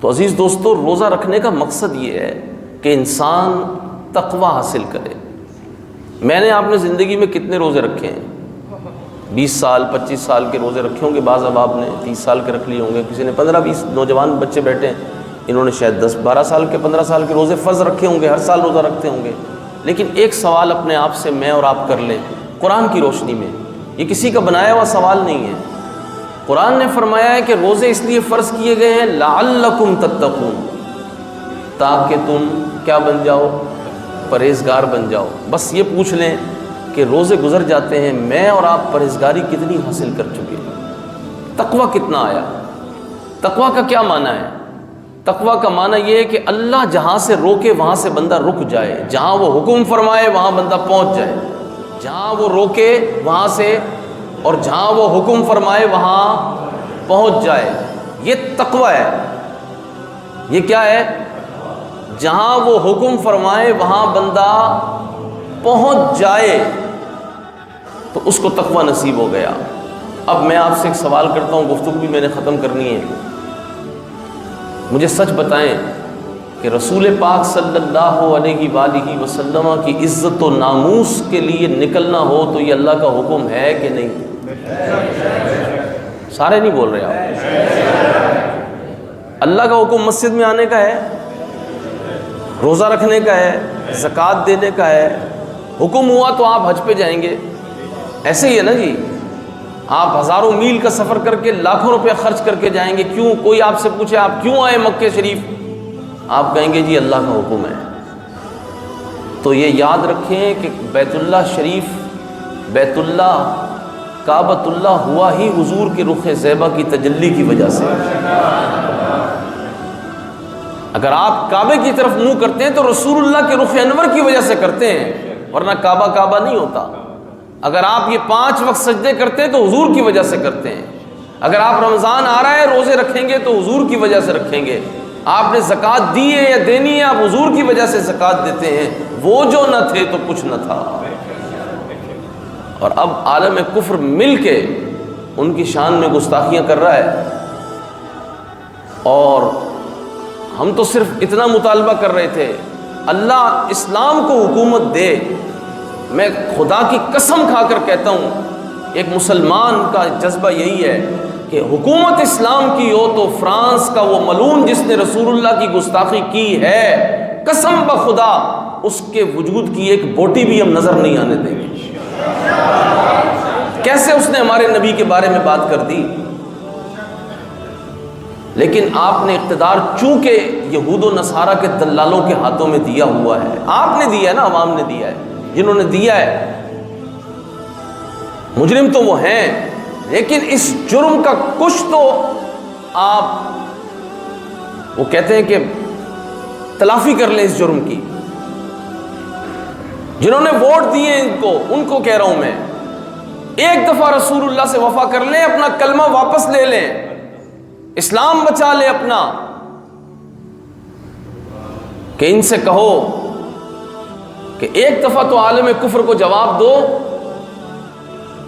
تو عزیز دوستو، روزہ رکھنے کا مقصد یہ ہے کہ انسان تقوی حاصل کرے۔ میں نے آپ نے زندگی میں کتنے روزے رکھے ہیں؟ 20 سال 25 سال کے روزے رکھے ہوں گے، بعض احباب نے 30 سال کے رکھ لیے ہوں گے، کسی نے 15-20، نوجوان بچے بیٹھے ہیں انہوں نے شاید 10-12 سال کے 15 سال کے روزے فرض رکھے ہوں گے، ہر سال روزہ رکھتے ہوں گے۔ لیکن ایک سوال اپنے آپ سے میں اور آپ کر لیں قرآن کی روشنی میں، یہ کسی کا بنایا ہوا سوال نہیں ہے۔ قرآن نے فرمایا ہے کہ روزے اس لیے فرض کیے گئے ہیں لعلکم تتقون، تاکہ تم کیا بن جاؤ؟ پرہیزگار بن جاؤ۔ بس یہ پوچھ لیں کہ روزے گزر جاتے ہیں، میں اور آپ پرہیزگاری کتنی حاصل کر چکے ہیں؟ تقوی کتنا آیا؟ تقوی کا کیا معنی ہے؟ تقوی کا معنی یہ ہے کہ اللہ جہاں سے روکے وہاں سے بندہ رک جائے، جہاں وہ حکم فرمائے وہاں بندہ پہنچ جائے، جہاں وہ روکے وہاں سے اور جہاں وہ حکم فرمائے وہاں پہنچ جائے۔ یہ تقوی ہے۔ یہ کیا ہے؟ جہاں وہ حکم فرمائے وہاں بندہ پہنچ جائے تو اس کو تقوی نصیب ہو گیا۔ اب میں آپ سے ایک سوال کرتا ہوں، گفتگو بھی میں نے ختم کرنی ہے۔ مجھے سچ بتائیں کہ رسول پاک صلی اللہ علیہ وآلہ وسلم کی عزت و ناموس کے لیے نکلنا ہو تو یہ اللہ کا حکم ہے کہ نہیں؟ سارے نہیں بول رہے آپ۔ اللہ کا حکم مسجد میں آنے کا ہے، روزہ رکھنے کا ہے، زکوٰۃ دینے کا ہے۔ حکم ہوا تو آپ حج پہ جائیں گے، ایسے ہی ہے نا جی؟ آپ ہزاروں میل کا سفر کر کے لاکھوں روپے خرچ کر کے جائیں گے، کیوں؟ کوئی آپ سے پوچھے آپ کیوں آئے مکہ شریف، آپ کہیں گے جی اللہ کا حکم ہے۔ تو یہ یاد رکھیں کہ بیت اللہ شریف، بیت اللہ، کعبۃ اللہ ہوا ہی حضور کے رخ زیبا کی تجلی کی وجہ سے۔ اگر آپ کعبے کی طرف منہ کرتے ہیں تو رسول اللہ کے رخ انور کی وجہ سے کرتے ہیں، ورنہ کعبہ کعبہ نہیں ہوتا۔ اگر آپ یہ 5 وقت سجدے کرتے ہیں تو حضور کی وجہ سے کرتے ہیں۔ اگر آپ رمضان آ رہا ہے روزے رکھیں گے تو حضور کی وجہ سے رکھیں گے۔ آپ نے زکوٰۃ دی ہے یا دینی ہے، آپ حضور کی وجہ سے زکوٰۃ دیتے ہیں۔ وہ جو نہ تھے تو کچھ نہ تھا۔ اور اب عالم کفر مل کے ان کی شان میں گستاخیاں کر رہا ہے، اور ہم تو صرف اتنا مطالبہ کر رہے تھے اللہ اسلام کو حکومت دے۔ میں خدا کی قسم کھا کر کہتا ہوں، ایک مسلمان کا جذبہ یہی ہے کہ حکومت اسلام کی ہو تو فرانس کا وہ ملعون جس نے رسول اللہ کی گستاخی کی ہے، قسم بخدا اس کے وجود کی ایک بوٹی بھی ہم نظر نہیں آنے دیں گے۔ کیسے اس نے ہمارے نبی کے بارے میں بات کر دی؟ لیکن آپ نے اقتدار چونکہ یہود و نصارہ کے دلالوں کے ہاتھوں میں دیا ہوا ہے، آپ نے دیا ہے نا، عوام نے دیا ہے، جنہوں نے دیا ہے مجرم تو وہ ہیں، لیکن اس جرم کا کچھ تو آپ وہ کہتے ہیں کہ تلافی کر لیں اس جرم کی۔ جنہوں نے ووٹ دیے ان کو کہہ رہا ہوں میں، ایک دفعہ رسول اللہ سے وفا کر لیں، اپنا کلمہ واپس لے لیں، اسلام بچا لیں اپنا۔ کہ ان سے کہو کہ ایک دفعہ تو عالم کفر کو جواب دو،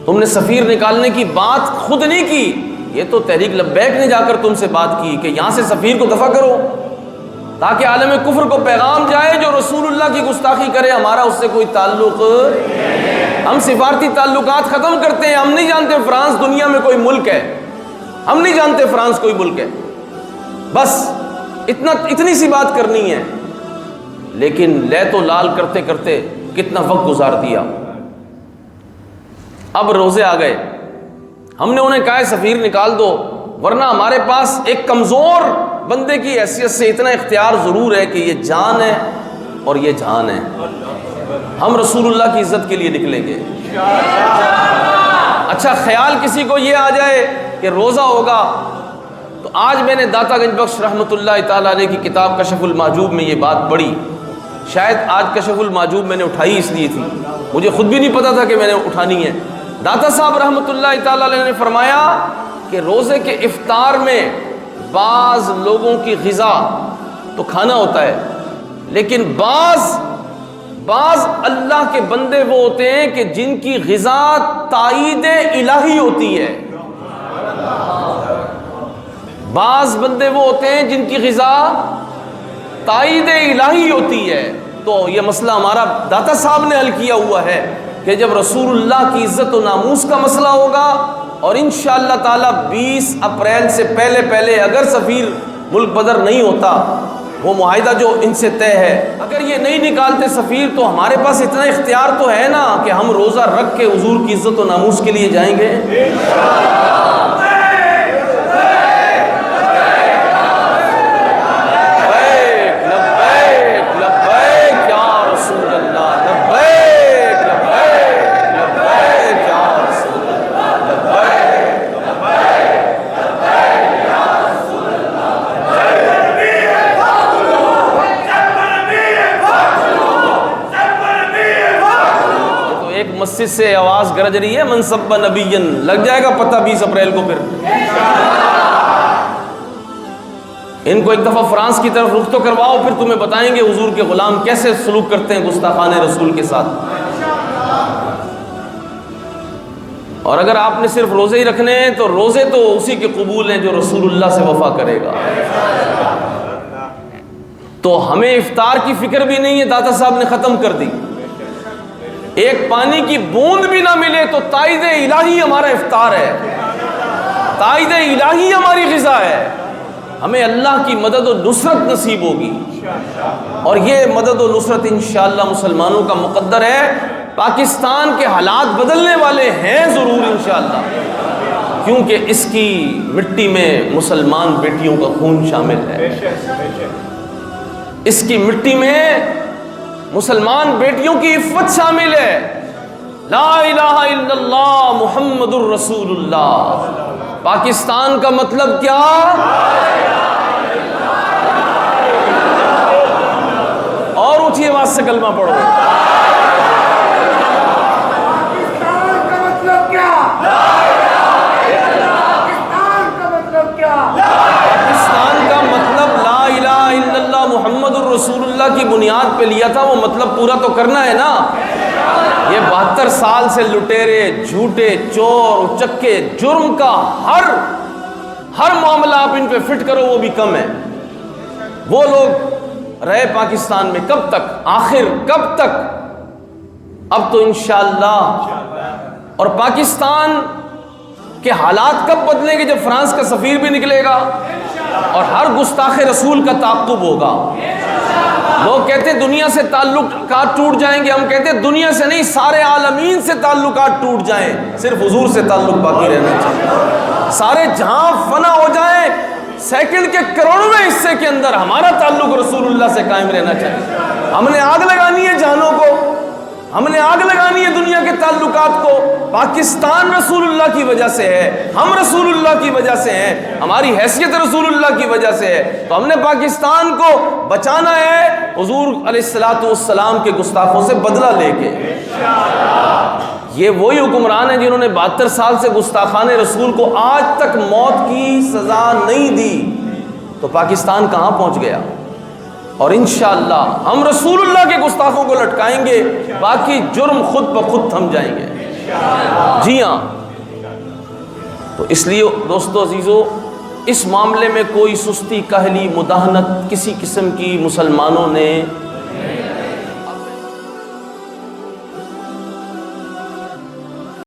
تم نے سفیر نکالنے کی بات خود نہیں کی، یہ تو تحریک لبیک نے جا کر تم سے بات کی کہ یہاں سے سفیر کو دفع کرو، تاکہ عالم کفر کو پیغام جائے جو رسول اللہ کی گستاخی کرے ہمارا اس سے کوئی تعلق، ہم سفارتی تعلقات ختم کرتے ہیں۔ ہم نہیں جانتے فرانس دنیا میں کوئی ملک ہے، ہم نہیں جانتے فرانس کوئی ملک ہے، بس اتنی سی بات کرنی ہے۔ لیکن لے تو لال کرتے کرتے کتنا وقت گزار دیا۔ اب روزے آ گئے، ہم نے انہیں کہا ہے سفیر نکال دو، ورنہ ہمارے پاس ایک کمزور بندے کی حیثیت سے اتنا اختیار ضرور ہے کہ یہ جان ہے اور یہ جان ہے، ہم رسول اللہ کی عزت کے لیے نکلیں گے۔ اچھا خیال کسی کو یہ آ جائے کہ روزہ ہوگا، تو آج میں نے داتا گنج بخش رحمۃ اللہ تعالیٰ علیہ کی کتاب کشف المحجوب میں یہ بات پڑھی۔ شاید آج کشف المحجوب میں نے اٹھائی اس لیے تھی، مجھے خود بھی نہیں پتا تھا کہ میں نے اٹھانی ہے۔ داتا صاحب رحمۃ اللہ تعالیٰ علیہ نے فرمایا کہ روزے کے افطار میں بعض لوگوں کی غذا تو کھانا ہوتا ہے، لیکن بعض اللہ کے بندے وہ ہوتے ہیں کہ جن کی غذا تائید الہی ہوتی ہے، بعض بندے وہ ہوتے ہیں جن کی غذا تائید الہی ہوتی ہے. تو یہ مسئلہ ہمارا داتا صاحب نے حل کیا ہوا ہے کہ جب رسول اللہ کی عزت و ناموس کا مسئلہ ہوگا اور انشاءاللہ تعالی 20 اپریل سے پہلے اگر سفیر ملک بدر نہیں ہوتا، وہ معاہدہ جو ان سے طے ہے، اگر یہ نہیں نکالتے سفیر، تو ہمارے پاس اتنا اختیار تو ہے نا کہ ہم روزہ رکھ کے حضور کی عزت و ناموس کے لیے جائیں گے. مسجد سے آواز گرج رہی ہے منصب نبیًا، لگ جائے گا پتہ 20 اپریل کو. پھر ان کو ایک دفعہ فرانس کی طرف رخ تو کرواؤ، پھر تمہیں بتائیں گے حضور کے غلام کیسے سلوک کرتے ہیں گستاخان رسول کے ساتھ. اور اگر آپ نے صرف روزے ہی رکھنے ہیں تو روزے تو اسی کے قبول ہیں جو رسول اللہ سے وفا کرے گا. تو ہمیں افطار کی فکر بھی نہیں ہے، داتا صاحب نے ختم کر دی. ایک پانی کی بوند بھی نہ ملے تو تائید الہی ہمارا افطار ہے، تائید الہی ہماری غذا ہے. ہمیں اللہ کی مدد و نصرت نصیب ہوگی، اور یہ مدد و نصرت انشاءاللہ مسلمانوں کا مقدر ہے. پاکستان کے حالات بدلنے والے ہیں ضرور انشاءاللہ، کیونکہ اس کی مٹی میں مسلمان بیٹیوں کا خون شامل ہے، اس کی مٹی میں مسلمان بیٹیوں کی عفت شامل ہے. لا الہ الا اللہ محمد الرسول اللہ. پاکستان کا مطلب کیا؟ اور اونچی آواز سے کلمہ پڑھو. پاکستان کا مطلب کیا؟ پاکستان کا مطلب کیا؟ پاکستان کا مطلب لا الہ الا اللہ محمد الرسول اللہ کی بنیاد پہ لیا تھا، وہ مطلب پورا تو کرنا ہے نا. یہ 72 سال سے لٹیرے، جھوٹے، چور، اچکے، جرم کا ہر معاملہ آپ ان پہ فٹ کرو وہ بھی کم ہے. وہ لوگ رہے پاکستان میں کب تک؟ آخر کب تک؟ اب تو انشاءاللہ. اور پاکستان کے حالات کب بدلیں گے؟ جب فرانس کا سفیر بھی نکلے گا اور ہر گستاخ رسول کا تعاقب ہوگا. لوگ کہتے ہیں دنیا سے تعلقات ٹوٹ جائیں گے، ہم کہتے ہیں دنیا سے نہیں، سارے عالمین سے تعلقات ٹوٹ جائیں، صرف حضور سے تعلق باقی رہنا چاہیے. سارے جہاں فنا ہو جائیں، سیکنڈ کے کروڑویں حصے کے اندر ہمارا تعلق رسول اللہ سے قائم رہنا چاہیے. ہم نے آگ لگانی ہے جہانوں کو، ہم نے آگ لگانی ہے دنیا کے تعلقات کو. پاکستان رسول اللہ کی وجہ سے ہے، ہم رسول اللہ کی وجہ سے ہیں، ہماری حیثیت رسول اللہ کی وجہ سے ہے. تو ہم نے پاکستان کو بچانا ہے حضور علیہ الصلوۃ والسلام کے گستاخوں سے بدلہ لے کے. یہ وہی حکمران ہیں جنہوں نے 72 سال سے گستاخان رسول کو آج تک موت کی سزا نہیں دی. تو پاکستان کہاں پہنچ گیا؟ اور انشاءاللہ ہم رسول اللہ کے گستاخوں کو لٹکائیں گے، باقی جرم خود بخود تھم جائیں گے. جی ہاں. تو اس لیے دوستو عزیزو، اس معاملے میں کوئی سستی، کاہلی، مداہنت کسی قسم کی مسلمانوں نے